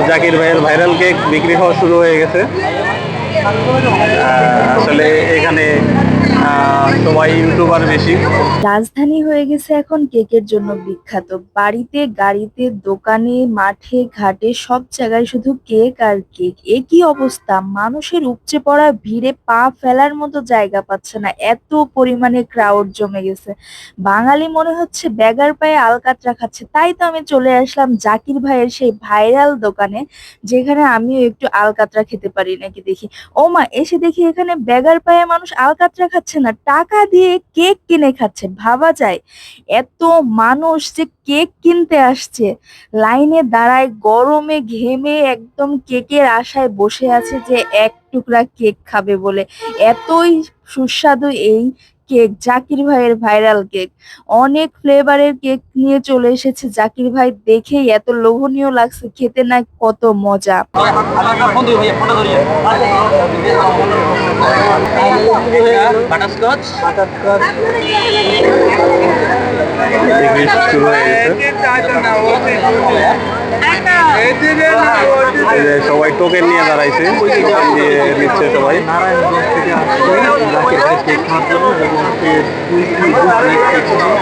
জাকির ভাইয়ের viral cake বিক্রি হওয়া শুরু হয়ে গেছে। আসলে এখানে সবাই ইউটিউবার বেশি। রাজধানী হয়ে গেছে এখন কেকের জন্য বিখ্যাত। বাড়িতে, গাড়িতে, দোকানে, মাঠে, ঘাটে সব জায়গায় শুধু কেক আর কেক। একই অবস্থা, মানুষের উপচে পড়া ভিড়ে পা ফেলার মতো জায়গা পাচ্ছে না, এত পরিমাণে ক্রাউড জমে গেছে। বাঙালি মনে হচ্ছে বেগার পায়ে আলকাতরা খাচ্ছে। তাই তো আমি চলে আসলাম জাকির ভাইয়ের সেই ভাইরাল দোকানে, যেখানে আমিও একটু আলকাতরা খেতে পারি নাকি দেখি। ও মা, এসে দেখি এখানে বেগার পায়ে মানুষ আলকাতরা খাচ্ছে না, টাকা দিয়ে কেক কিনে খাচ্ছে। ভাবা যায়, এত মানুষ যে কেক কিনতে আসছে, লাইনে দাঁড়ায়, গরমে ঘেমে একদম কেকের আশায় বসে আছে যে এক টুকরা কেক খাবে বলে। এতই সুস্বাদু এই কেক, জাকির ভাইয়ের ভাইরাল কেক। অনেক ফ্লেভারের কেক নিয়ে চলে এসেছে জাকির ভাই, দেখেই এত লোভনীয় লাগছে, খেতে না কত মজা। বাটারস্কচ বিক্রি শুরু হয়ে গেছে। এই যে সবাই টোকেন নিয়ে দাঁড়াইছে, টোকেন দিয়ে নিচ্ছে সবাই। নারায়ণগঞ্জ থেকে আসছে জাকির ভাই কেক খাওয়ার জন্য এবং সে 2 প্লেট কেক নিয়ে